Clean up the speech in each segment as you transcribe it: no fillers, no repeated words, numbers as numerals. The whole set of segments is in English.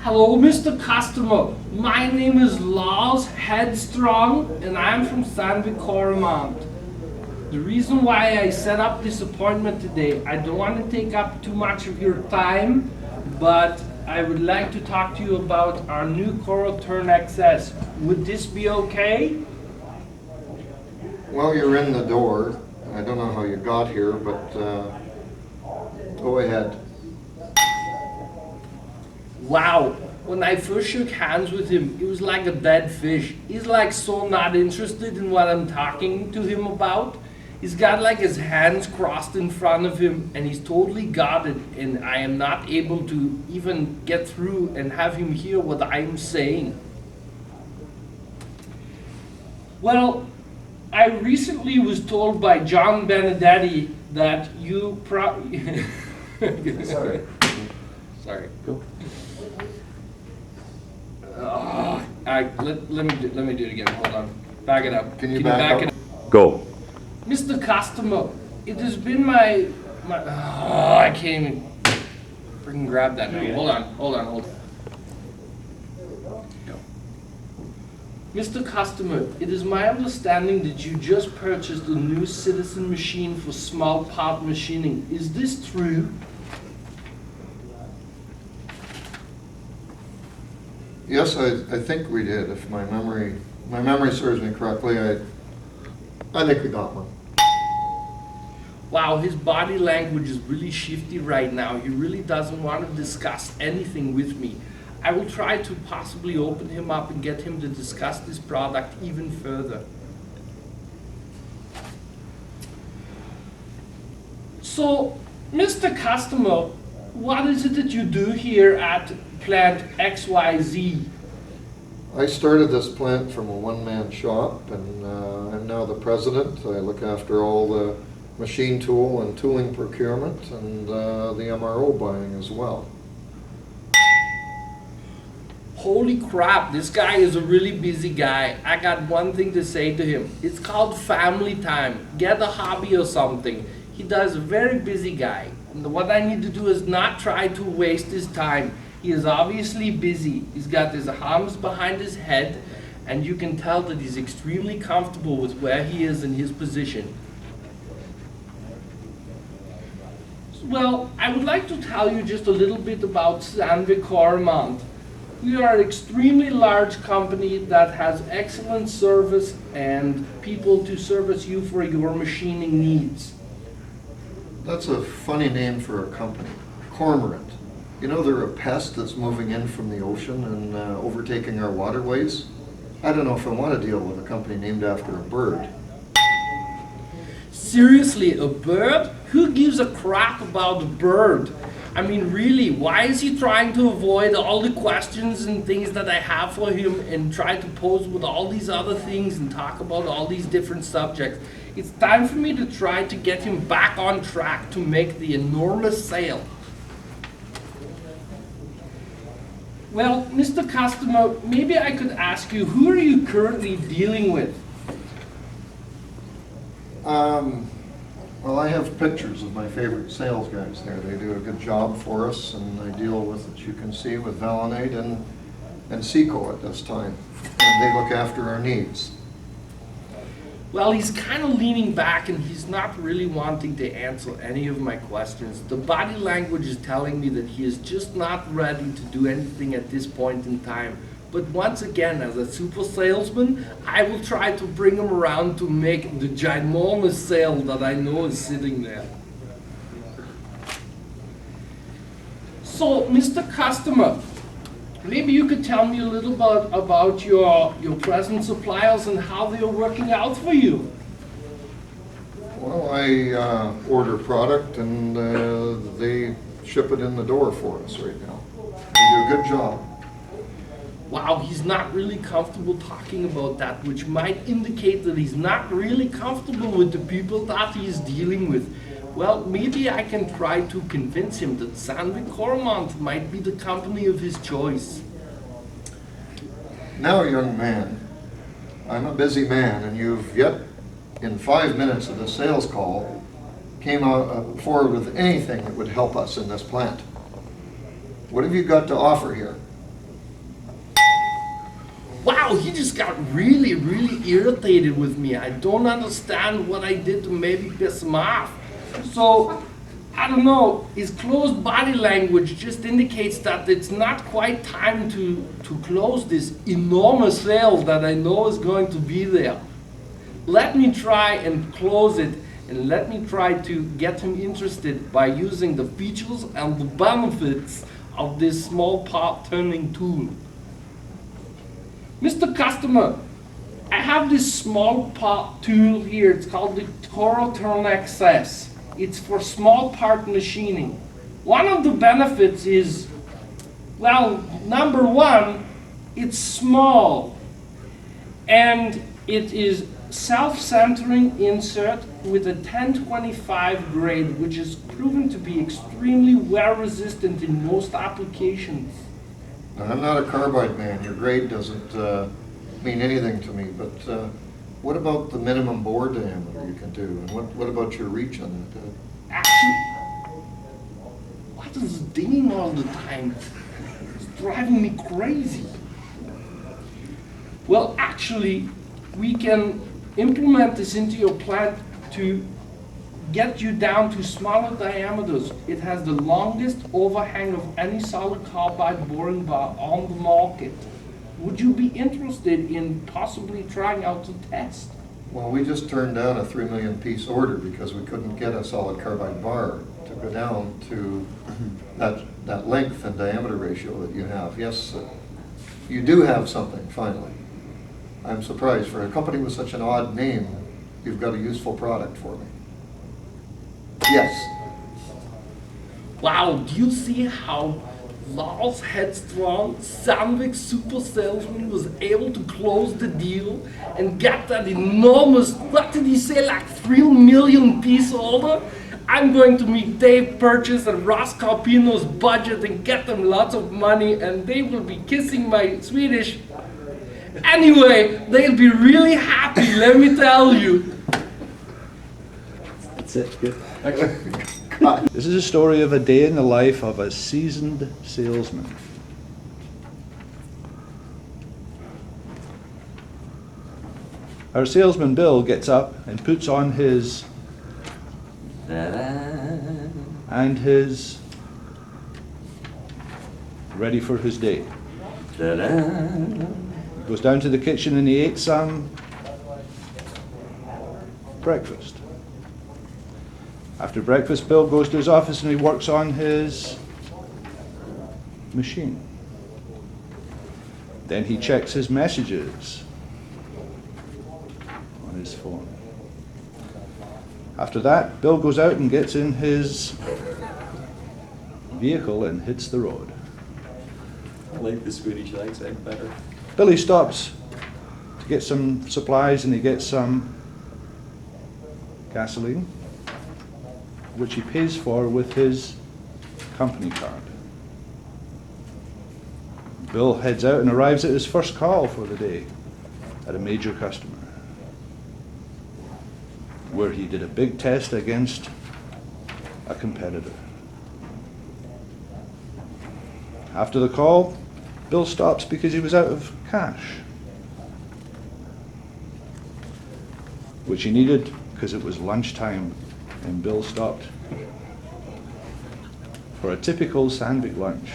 Hello, Mr. Customer. My name is Lars Headstrong, and I'm from Sandvik Coromant. The reason why I set up this appointment today, I don't want to take up too much of your time, but I would like to talk to you about our new Coroturn XS. Would this be okay? Well, you're in the door. I don't know how you got here, but go ahead. Wow, when I first shook hands with him, it was like a dead fish. He's like so not interested in what I'm talking to him about. He's got like his hands crossed in front of him and he's totally got it, and I am not able to even get through and have him hear what I'm saying. Well, I recently was told by John Benedetti that you Sorry. Sorry. Go. Let me do it again. Hold on. Back it up. Can you back it up? up? Go. Mr. Customer, it has been my I can't even freaking grab that now. Hold on. Go. Mr. Customer, it is my understanding that you just purchased a new Citizen machine for small part machining. Is this true? Yes, I think we did. If my memory serves me correctly, I think we got one. Wow, his body language is really shifty right now. He really doesn't want to discuss anything with me. I will try to possibly open him up and get him to discuss this product even further. So, Mr. Customer, what is it that you do here at Plant XYZ? I started this plant from a one-man shop, and I'm now the president. I look after all the machine tool and tooling procurement and the MRO buying as well. Holy crap, this guy is a really busy guy. I got one thing to say to him. It's called family time. Get a hobby or something. He does a very busy guy. And what I need to do is not try to waste his time. He is obviously busy. He's got his arms behind his head, and you can tell that he's extremely comfortable with where he is in his position. Well, I would like to tell you just a little bit about Sandvik Coromant. We are an extremely large company that has excellent service and people to service you for your machining needs. That's a funny name for a company, Cormorant. You know, they're a pest that's moving in from the ocean and overtaking our waterways. I don't know if I want to deal with a company named after a bird. Seriously, a bird? Who gives a crap about a bird? I mean, really, why is he trying to avoid all the questions and things that I have for him and try to pose with all these other things and talk about all these different subjects? It's time for me to try to get him back on track to make the enormous sale. Well, Mr. Customer, maybe I could ask you, who are you currently dealing with? Well, I have pictures of my favorite sales guys there. They do a good job for us, and I deal with, as you can see, with Valinate and Seco at this time. And they look after our needs. Well, he's kind of leaning back and he's not really wanting to answer any of my questions. The body language is telling me that he is just not ready to do anything at this point in time. But once again, as a super salesman, I will try to bring him around to make the ginormous sale that I know is sitting there. So, Mr. Customer, maybe you could tell me a little bit about your present suppliers and how they are working out for you. Well, I order product and they ship it in the door for us right now. They do a good job. Wow, he's not really comfortable talking about that, which might indicate that he's not really comfortable with the people that he's dealing with. Well, maybe I can try to convince him that Sandvik Coromant might be the company of his choice. Now, young man, I'm a busy man, and you've yet, in 5 minutes of the sales call, came forward with anything that would help us in this plant. What have you got to offer here? wow, he just got really, really irritated with me. I don't understand what I did to maybe piss him off. So, I don't know, his closed body language just indicates that it's not quite time to close this enormous sale that I know is going to be there. Let me try and close it, and let me try to get him interested by using the features and the benefits of this small part turning tool. Mr. Customer, I have this small part tool here. It's called the Toro Turn XS. It's for small part machining. One of the benefits is, well, number one, it's small, and it is self-centering insert with a 1025 grade, which is proven to be extremely wear resistant in most applications. Now, I'm not a carbide man. Your grade doesn't mean anything to me, but what about the minimum bore diameter you can do? And what about your reach on that? Actually, what is dinging all the time? It's driving me crazy. Well, actually, we can implement this into your plant to get you down to smaller diameters. It has the longest overhang of any solid carbide boring bar on the market. Would you be interested in possibly trying out the test? Well, we just turned down a 3 million piece order because we couldn't get a solid carbide bar to go down to that length and diameter ratio that you have. Yes, you do have something, finally. I'm surprised. For a company with such an odd name, you've got a useful product for me. Yes. Wow, do you see how Lars Headstrong, Sandvik's super salesman, was able to close the deal and get that enormous, what did he say, like 3 million piece order? I'm going to meet Dave Purchase and Ross Carpino's budget and get them lots of money, and they will be kissing my Swedish. Anyway, they'll be really happy, let me tell you. That's it, good. This is a story of a day in the life of a seasoned salesman. Our salesman Bill gets up and puts on his and his ready for his day. He goes down to the kitchen and he ate some breakfast. After breakfast, Bill goes to his office and he works on his machine. Then he checks his messages on his phone. After that, Bill goes out and gets in his vehicle and hits the road. I like the Swedish accent better. Billy stops to get some supplies and he gets some gasoline, which he pays for with his company card. Bill heads out and arrives at his first call for the day at a major customer, where he did a big test against a competitor. After the call, Bill stops because he was out of cash, which he needed because it was lunchtime, and Bill stopped for a typical Sandvik lunch.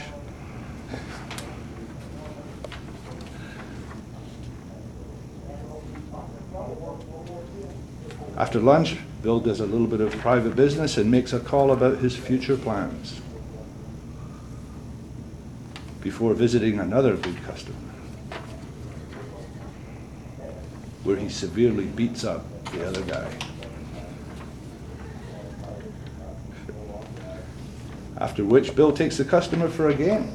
After lunch, Bill does a little bit of private business and makes a call about his future plans before visiting another big customer, where he severely beats up the other guy. After which, Bill takes the customer for a game,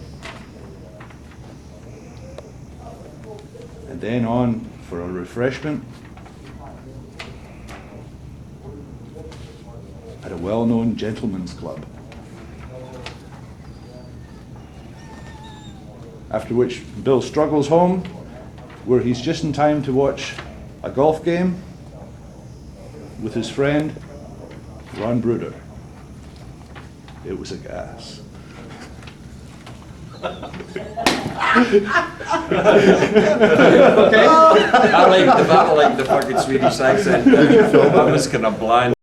and then on for a refreshment at a well-known gentleman's club. After which, Bill struggles home, where he's just in time to watch a golf game with his friend Ron Bruder. It was a gas. Okay? I like the fucking Swedish accent. I'm just gonna blind